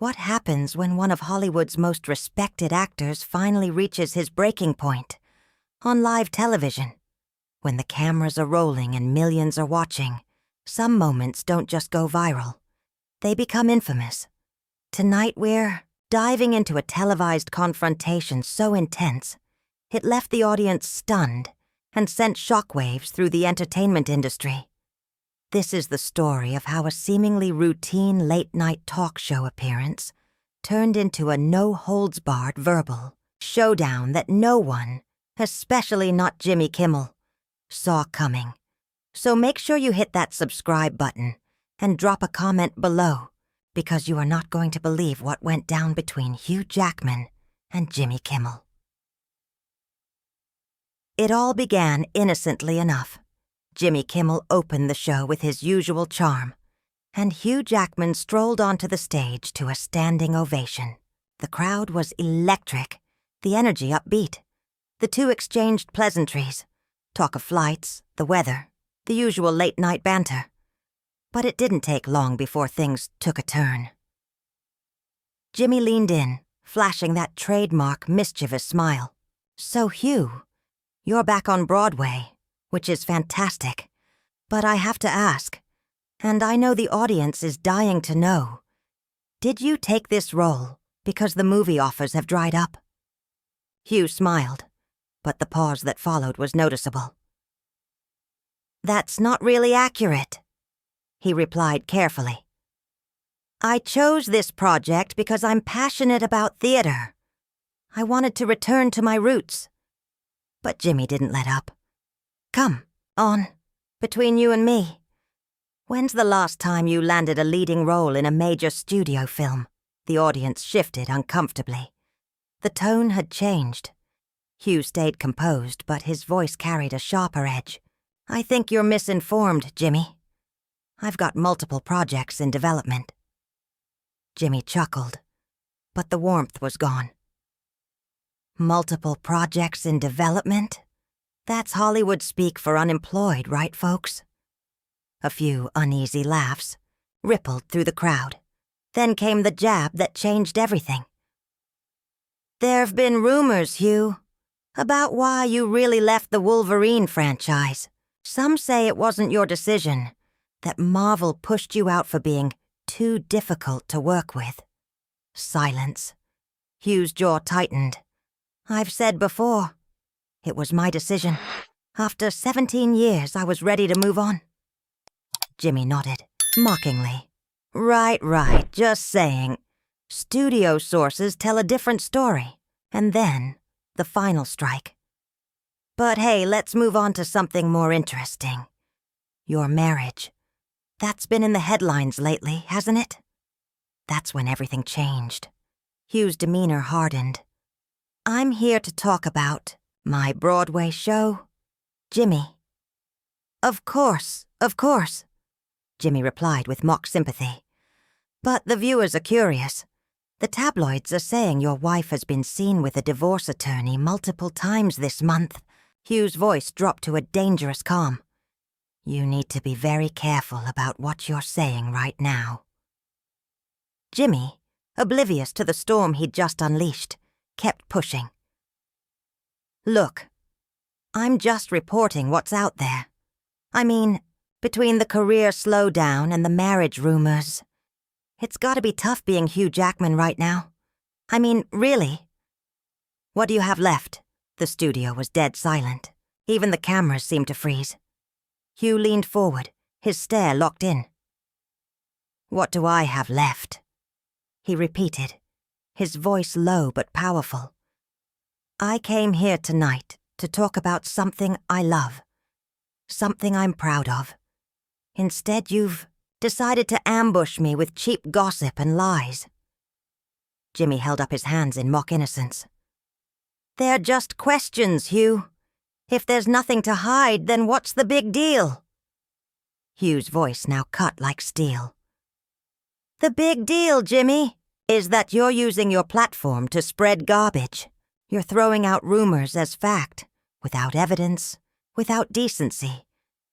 What happens when one of Hollywood's most respected actors finally reaches his breaking point? On live television, when the cameras are rolling and millions are watching, some moments don't just go viral. They become infamous. Tonight we're diving into a televised confrontation so intense, it left the audience stunned and sent shockwaves through the entertainment industry. This is the story of how a seemingly routine late-night talk show appearance turned into a no-holds-barred verbal showdown that no one, especially not Jimmy Kimmel, saw coming. So make sure you hit that subscribe button and drop a comment below, because you are not going to believe what went down between Hugh Jackman and Jimmy Kimmel. It all began innocently enough. Jimmy Kimmel opened the show with his usual charm, and Hugh Jackman strolled onto the stage to a standing ovation. The crowd was electric, the energy upbeat. The two exchanged pleasantries, talk of flights, the weather, the usual late-night banter. But it didn't take long before things took a turn. Jimmy leaned in, flashing that trademark mischievous smile. "So, Hugh, you're back on Broadway, which is fantastic. But I have to ask, and I know the audience is dying to know, did you take this role because the movie offers have dried up?" Hugh smiled, but the pause that followed was noticeable. "That's not really accurate," he replied carefully. "I chose this project because I'm passionate about theater. I wanted to return to my roots." But Jimmy didn't let up. "Come, on, between you and me. When's the last time you landed a leading role in a major studio film?" The audience shifted uncomfortably. The tone had changed. Hugh stayed composed, but his voice carried a sharper edge. "I think you're misinformed, Jimmy. I've got multiple projects in development." Jimmy chuckled, but the warmth was gone. "Multiple projects in development? That's Hollywood speak for unemployed, right, folks?" A few uneasy laughs rippled through the crowd. Then came the jab that changed everything. "There've been rumors, Hugh, about why you really left the Wolverine franchise. Some say it wasn't your decision, that Marvel pushed you out for being too difficult to work with." Silence. Hugh's jaw tightened. "I've said before, it was my decision. After 17 years, I was ready to move on." Jimmy nodded, mockingly. Right, just saying. Studio sources tell a different story. And then, the final strike. But hey, let's move on to something more interesting. Your marriage. That's been in the headlines lately, hasn't it? That's when everything changed. Hugh's demeanor hardened. "I'm here to talk about my Broadway show, Jimmy." Of course," Jimmy replied with mock sympathy. "But the viewers are curious. The tabloids are saying your wife has been seen with a divorce attorney multiple times this month." Hugh's voice dropped to a dangerous calm. "You need to be very careful about what you're saying right now." Jimmy, oblivious to the storm he'd just unleashed, kept pushing. "Look, I'm just reporting what's out there. I mean, between the career slowdown and the marriage rumors, it's gotta be tough being Hugh Jackman right now. I mean, really. What do you have left?" The studio was dead silent. Even the cameras seemed to freeze. Hugh leaned forward, his stare locked in. "What do I have left?" he repeated, his voice low but powerful. "I came here tonight to talk about something I love, something I'm proud of. Instead, you've decided to ambush me with cheap gossip and lies." Jimmy held up his hands in mock innocence. "They're just questions, Hugh. If there's nothing to hide, then what's the big deal?" Hugh's voice now cut like steel. "The big deal, Jimmy, is that you're using your platform to spread garbage. You're throwing out rumors as fact, without evidence, without decency,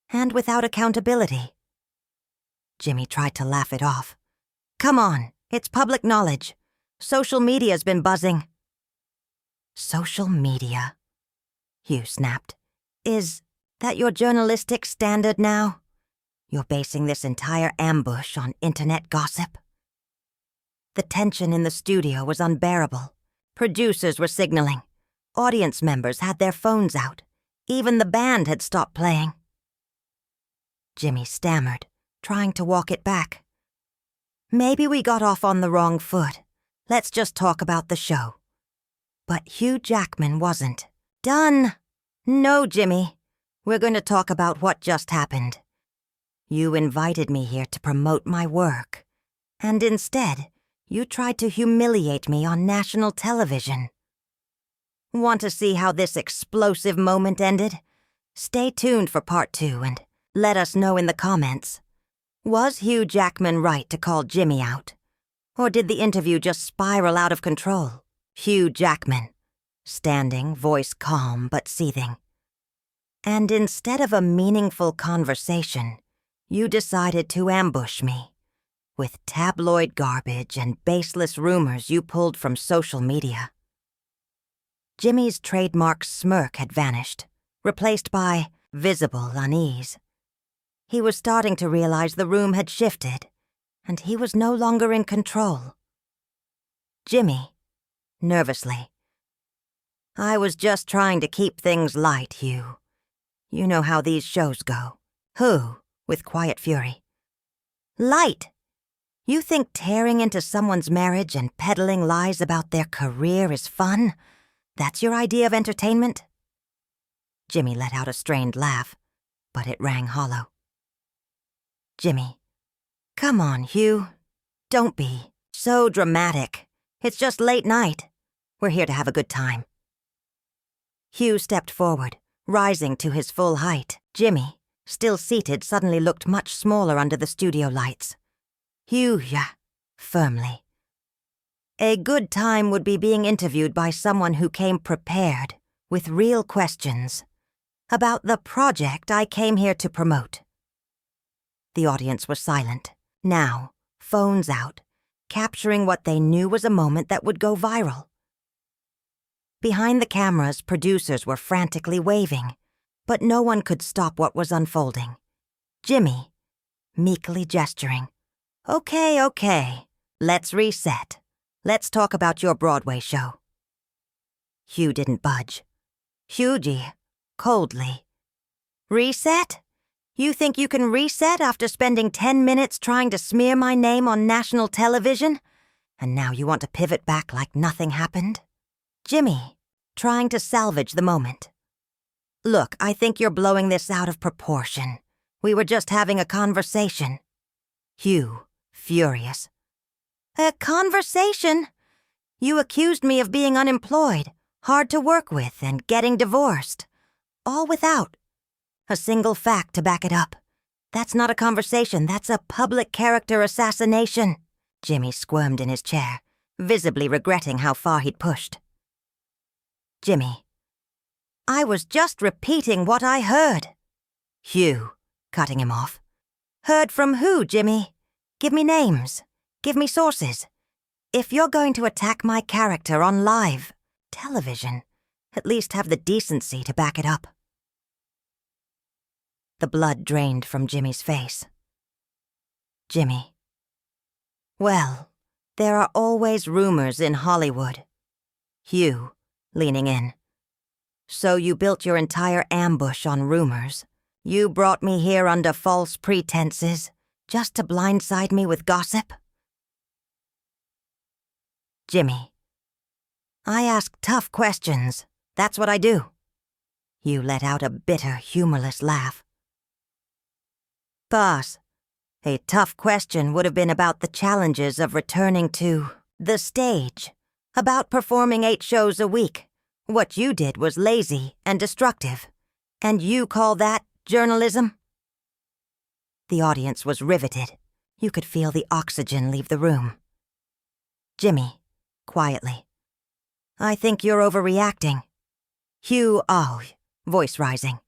and without accountability." Jimmy tried to laugh it off. "Come on, It's public knowledge. Social media's been buzzing." "Social media?" Hugh snapped. "Is that your journalistic standard now? You're basing this entire ambush on internet gossip?" The tension in the studio was unbearable. Producers were signaling. Audience members had their phones out. Even the band had stopped playing. Jimmy stammered, trying to walk it back. "Maybe we got off on the wrong foot. Let's just talk about the show." But Hugh Jackman wasn't. "Done. No, Jimmy. We're going to talk about what just happened. You invited me here to promote my work, and instead, you tried to humiliate me on national television. Want to see how this explosive moment ended? Stay tuned for part 2 and let us know in the comments. Was Hugh Jackman right to call Jimmy out? Or did the interview just spiral out of control?" Hugh Jackman, standing, voice calm but seething. "And instead of a meaningful conversation, you decided to ambush me with tabloid garbage and baseless rumors you pulled from social media." Jimmy's trademark smirk had vanished, replaced by visible unease. He was starting to realize the room had shifted, and he was no longer in control. Jimmy, nervously. "I was just trying to keep things light, Hugh. You know how these shows go." "Who?" with quiet fury. "Light! You think tearing into someone's marriage and peddling lies about their career is fun? That's your idea of entertainment?" Jimmy let out a strained laugh, but it rang hollow. "Jimmy, come on, Hugh. Don't be so dramatic. It's just late night. We're here to have a good time." Hugh stepped forward, rising to his full height. Jimmy, still seated, suddenly looked much smaller under the studio lights. "Hugh, firmly. A good time would be being interviewed by someone who came prepared, with real questions, about the project I came here to promote." The audience was silent. Now, phones out, capturing what they knew was a moment that would go viral. Behind the cameras, producers were frantically waving, but no one could stop what was unfolding. Jimmy, meekly gesturing. Okay, let's reset. Let's talk about your Broadway show." Hugh didn't budge. Hughie, coldly. "Reset? You think you can reset after spending 10 minutes trying to smear my name on national television? And now you want to pivot back like nothing happened?" Jimmy, trying to salvage the moment. "Look, I think you're blowing this out of proportion. We were just having a conversation." Hugh, furious. "A conversation? You accused me of being unemployed, hard to work with, and getting divorced. All without a single fact to back it up. That's not a conversation, that's a public character assassination." Jimmy squirmed in his chair, visibly regretting how far he'd pushed. Jimmy, "I was just repeating what I heard." Hugh, cutting him off. "Heard from who, Jimmy? Give me names. Give me sources. If you're going to attack my character on live television, at least have the decency to back it up." The blood drained from Jimmy's face. Jimmy. "Well, there are always rumors in Hollywood." Hugh, leaning in. "So you built your entire ambush on rumors. You brought me here under false pretenses, just to blindside me with gossip?" Jimmy. "I ask tough questions. That's what I do." Hugh let out a bitter, humorless laugh. "Boss, a tough question would have been about the challenges of returning to the stage, about performing 8 shows a week. What you did was lazy and destructive. And you call that journalism?" The audience was riveted. You could feel the oxygen leave the room. Jimmy, quietly. "I think you're overreacting." Hugh, voice rising.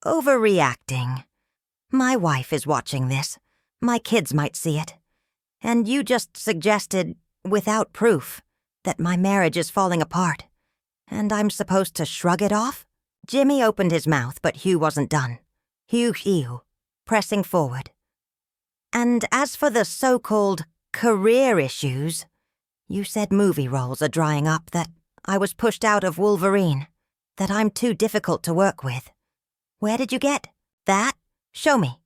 "Overreacting. My wife is watching this. My kids might see it. And you just suggested, without proof, that my marriage is falling apart, and I'm supposed to shrug it off? Jimmy opened his mouth, but Hugh wasn't done. Hugh, pressing forward. And as for the so-called career issues, you said movie roles are drying up, that I was pushed out of Wolverine, that I'm too difficult to work with. Where did you get that? Show me.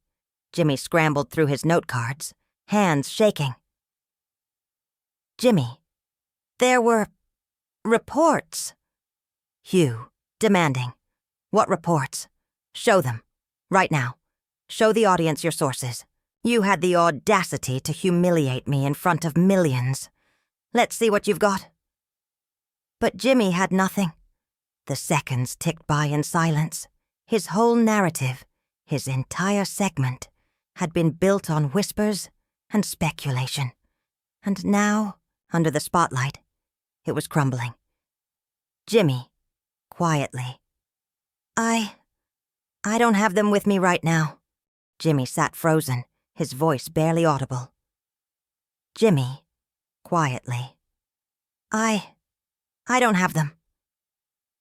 Jimmy scrambled through his note cards, hands shaking. Jimmy, there were reports. Hugh, demanding. What reports? Show them. Right now. Show the audience your sources. You had the audacity to humiliate me in front of millions. Let's see what you've got. But Jimmy had nothing. The seconds ticked by in silence. His whole narrative, his entire segment, had been built on whispers and speculation. And now, under the spotlight, it was crumbling. Jimmy, quietly. I don't have them with me right now. Jimmy sat frozen, his voice barely audible. Jimmy, quietly. I don't have them.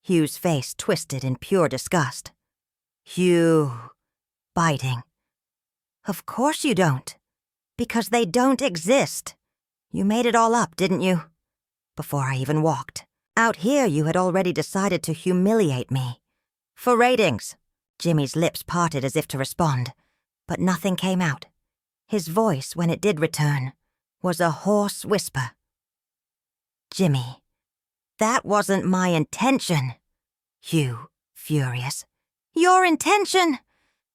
Hugh's face twisted in pure disgust. Hugh, biting. Of course you don't. Because they don't exist. You made it all up, didn't you? Before I even walked. Out here you had already decided to humiliate me. For ratings. Jimmy's lips parted as if to respond, but nothing came out. His voice, when it did return, was a hoarse whisper. Jimmy, that wasn't my intention. Hugh, furious. Your intention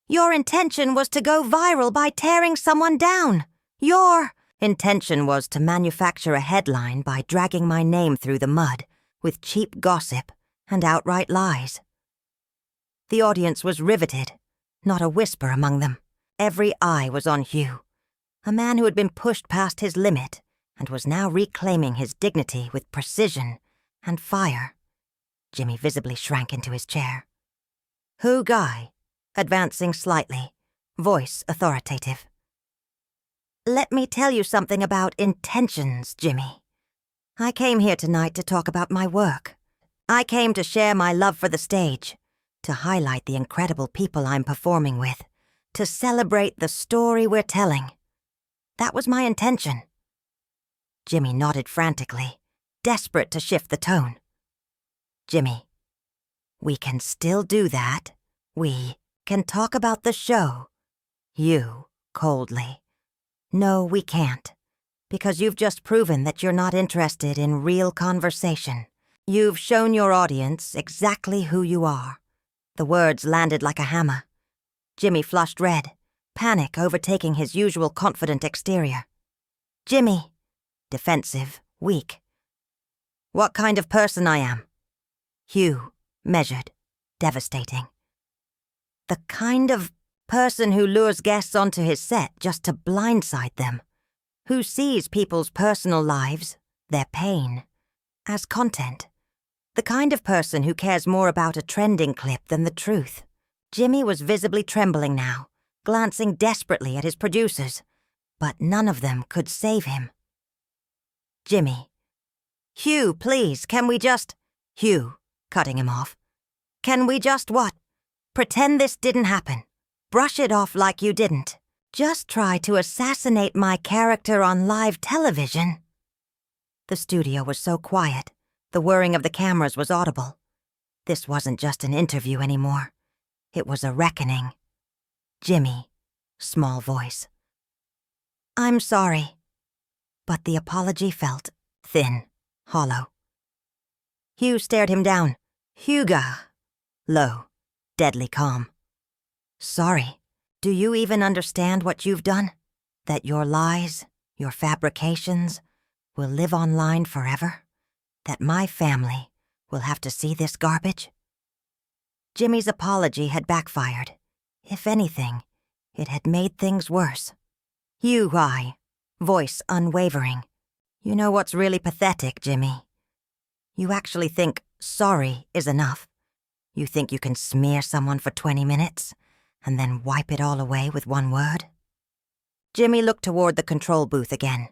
was to go viral by tearing someone down. Your intention was to manufacture a headline by dragging my name through the mud with cheap gossip and outright lies. The audience was riveted, not a whisper among them. Every eye was on Hugh, a man who had been pushed past his limit and was now reclaiming his dignity with precision and fire. Jimmy visibly shrank into his chair. Who Guy, advancing slightly, voice authoritative. Let me tell you something about intentions, Jimmy. I came here tonight to talk about my work. I came to share my love for the stage, to highlight the incredible people I'm performing with, to celebrate the story we're telling. That was my intention. Jimmy nodded frantically, desperate to shift the tone. Jimmy, we can still do that. We can talk about the show. You, coldly. No, we can't. Because you've just proven that you're not interested in real conversation. You've shown your audience exactly who you are. The words landed like a hammer. Jimmy flushed red, panic overtaking his usual confident exterior. Jimmy, defensive, weak. What kind of person I am? Hugh, measured, devastating. The kind of person who lures guests onto his set just to blindside them, who sees people's personal lives, their pain, as content. The kind of person who cares more about a trending clip than the truth. Jimmy was visibly trembling now, glancing desperately at his producers, but none of them could save him. Jimmy. Hugh, please, can we just... Hugh, cutting him off. Can we just what? Pretend this didn't happen. Brush it off like you didn't. Just try to assassinate my character on live television. The studio was so quiet. The whirring of the cameras was audible. This wasn't just an interview anymore. It was a reckoning. Jimmy, small voice. I'm sorry. But the apology felt thin, hollow. Hugh stared him down. Huga. Low, deadly calm. Sorry. Do you even understand what you've done? That your lies, your fabrications, will live online forever? That my family will have to see this garbage? Jimmy's apology had backfired. If anything, it had made things worse. You, voice unwavering. You know what's really pathetic, Jimmy? You actually think sorry is enough. You think you can smear someone for 20 minutes and then wipe it all away with one word? Jimmy looked toward the control booth again.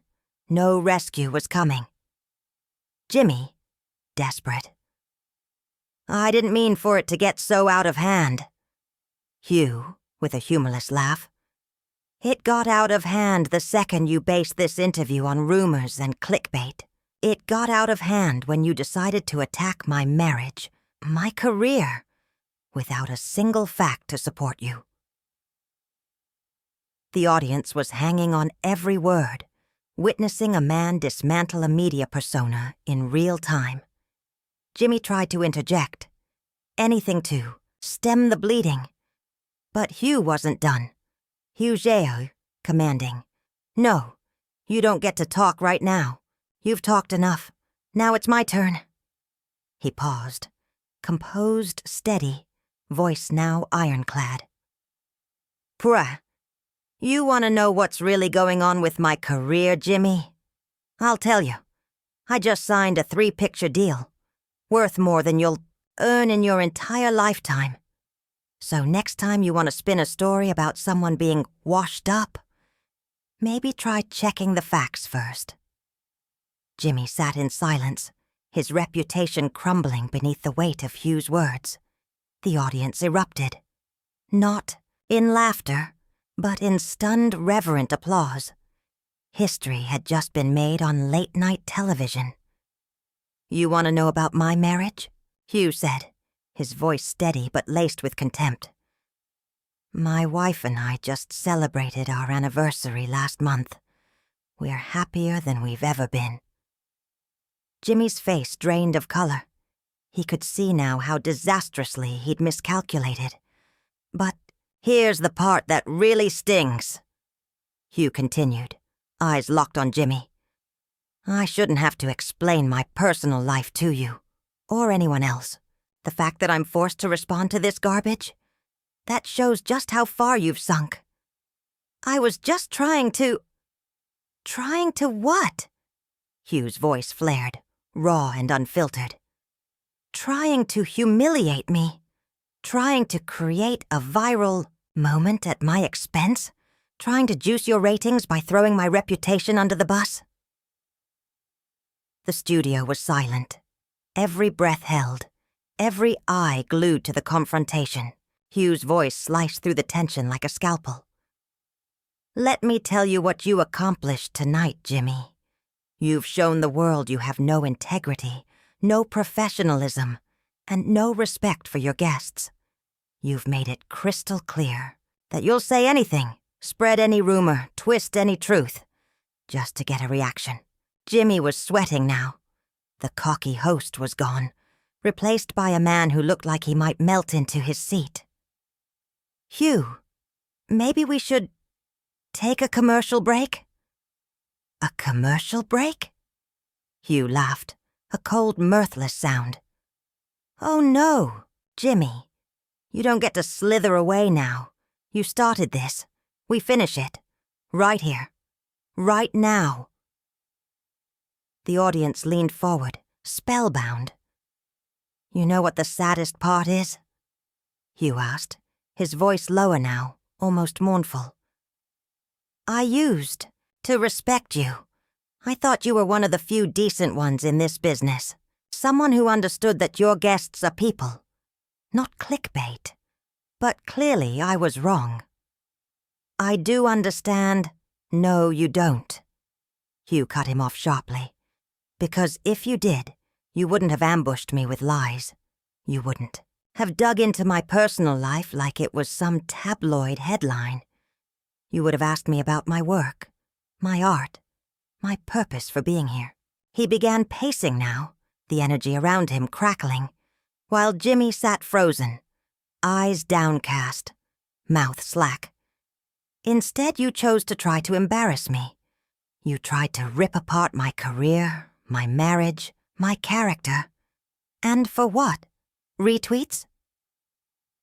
No rescue was coming. Jimmy, desperate. I didn't mean for it to get so out of hand. Hugh, with a humorless laugh. It got out of hand the second you based this interview on rumors and clickbait. It got out of hand when you decided to attack my marriage, my career, without a single fact to support you. The audience was hanging on every word, witnessing a man dismantle a media persona in real time. Jimmy tried to interject. Anything to stem the bleeding. But Hugh wasn't done. Hugh Jackman, commanding. No, you don't get to talk right now. You've talked enough. Now it's my turn. He paused, composed, steady, voice now ironclad. Pruh. You want to know what's really going on with my career, Jimmy? I'll tell you. I just signed a 3-picture deal, worth more than you'll earn in your entire lifetime. So next time you want to spin a story about someone being washed up, maybe try checking the facts first. Jimmy sat in silence, his reputation crumbling beneath the weight of Hugh's words. The audience erupted. Not in laughter, but in stunned, reverent applause. History had just been made on late-night television. You want to know about my marriage? Hugh said, his voice steady but laced with contempt. My wife and I just celebrated our anniversary last month. We're happier than we've ever been. Jimmy's face drained of color. He could see now how disastrously he'd miscalculated. But here's the part that really stings, Hugh continued, eyes locked on Jimmy. I shouldn't have to explain my personal life to you, or anyone else. The fact that I'm forced to respond to this garbage, that shows just how far you've sunk. I was just trying to... Trying to what? Hugh's voice flared, raw and unfiltered. Trying to humiliate me. Trying to create a viral moment at my expense. Trying to juice your ratings by throwing my reputation under the bus. The studio was silent. Every breath held. Every eye glued to the confrontation. Hugh's voice sliced through the tension like a scalpel. Let me tell you what you accomplished tonight, Jimmy. You've shown the world you have no integrity, no professionalism, and no respect for your guests. You've made it crystal clear that you'll say anything, spread any rumor, twist any truth, just to get a reaction. Jimmy was sweating now. The cocky host was gone, replaced by a man who looked like he might melt into his seat. Hugh, maybe we should take a commercial break? A commercial break? Hugh laughed, a cold, mirthless sound. Oh no, Jimmy. You don't get to slither away now. You started this. We finish it. Right here. Right now. The audience leaned forward, spellbound. You know what the saddest part is? Hugh asked, his voice lower now, almost mournful. I used to respect you. I thought you were one of the few decent ones in this business. Someone who understood that your guests are people. Not clickbait. But clearly I was wrong. I do understand. No, you don't. Hugh cut him off sharply. Because if you did, you wouldn't have ambushed me with lies. You wouldn't have dug into my personal life like it was some tabloid headline. You would have asked me about my work, my art, my purpose for being here. He began pacing now, the energy around him crackling, while Jimmy sat frozen, eyes downcast, mouth slack. Instead, you chose to try to embarrass me. You tried to rip apart my career, my marriage, my character. And for what? Retweets?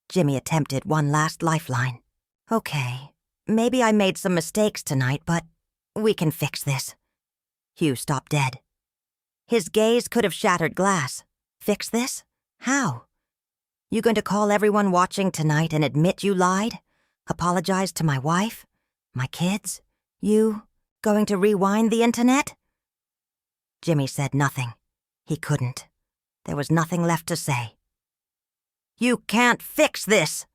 Jimmy attempted one last lifeline. Okay, maybe I made some mistakes tonight, but we can fix this. Hugh stopped dead. His gaze could have shattered glass. Fix this? How? You going to call everyone watching tonight and admit you lied? Apologize to my wife? My kids? You going to rewind the internet? Jimmy said nothing. He couldn't. There was nothing left to say. You can't fix this,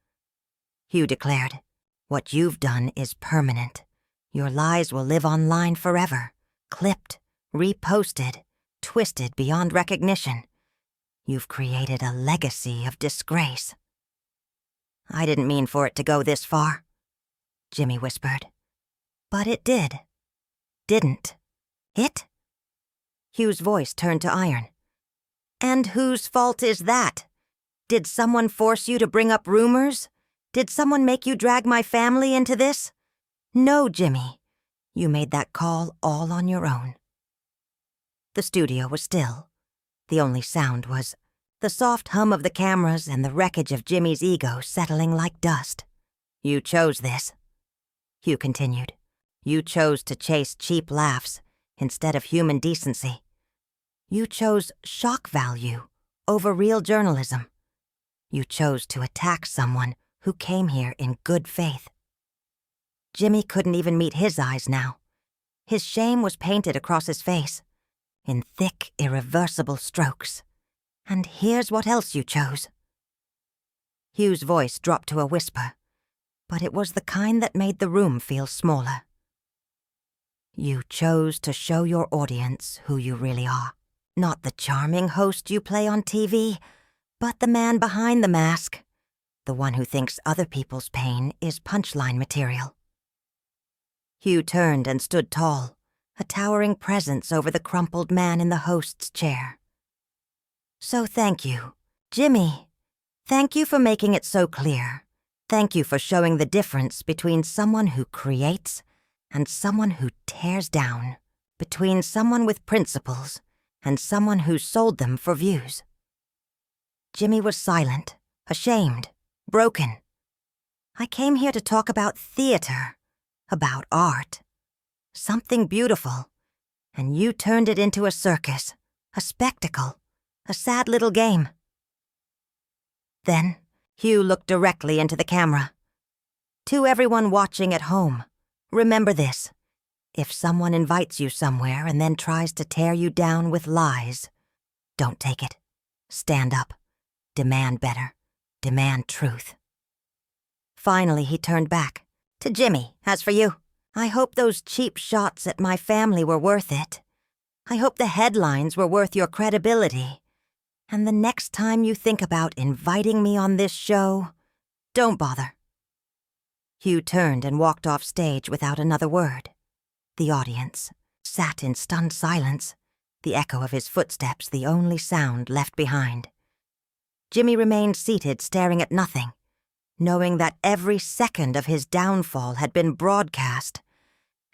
Hugh declared. What you've done is permanent. Your lies will live online forever, clipped, reposted, twisted beyond recognition. You've created a legacy of disgrace. I didn't mean for it to go this far, Jimmy whispered. But it did. Didn't it? Hugh's voice turned to iron. And whose fault is that? Did someone force you to bring up rumors? Did someone make you drag my family into this? No, Jimmy. You made that call all on your own. The studio was still. The only sound was the soft hum of the cameras and the wreckage of Jimmy's ego settling like dust. You chose this, Hugh continued. You chose to chase cheap laughs instead of human decency. You chose shock value over real journalism. You chose to attack someone who came here in good faith. Jimmy couldn't even meet his eyes now. His shame was painted across his face, in thick, irreversible strokes. And here's what else you chose. Hugh's voice dropped to a whisper, but it was the kind that made the room feel smaller. You chose to show your audience who you really are. Not the charming host you play on TV, but the man behind the mask. The one who thinks other people's pain is punchline material. Hugh turned and stood tall, a towering presence over the crumpled man in the host's chair. So thank you, Jimmy. Thank you for making it so clear. Thank you for showing the difference between someone who creates and someone who tears down, between someone with principles and someone who sold them for views. Jimmy was silent, ashamed, broken. I came here to talk about theater, about art, something beautiful, and you turned it into a circus, a spectacle, a sad little game. Then Hugh looked directly into the camera. To everyone watching at home, remember this. If someone invites you somewhere and then tries to tear you down with lies, don't take it. Stand up. Demand better. Demand truth. Finally, he turned back. To Jimmy, as for you, I hope those cheap shots at my family were worth it. I hope the headlines were worth your credibility. And the next time you think about inviting me on this show, don't bother. Hugh turned and walked off stage without another word. The audience sat in stunned silence, the echo of his footsteps the only sound left behind. Jimmy remained seated, staring at nothing, knowing that every second of his downfall had been broadcast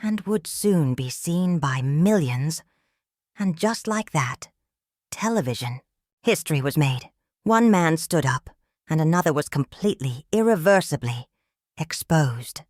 and would soon be seen by millions. And just like that, television. History was made. One man stood up, and another was completely, irreversibly exposed.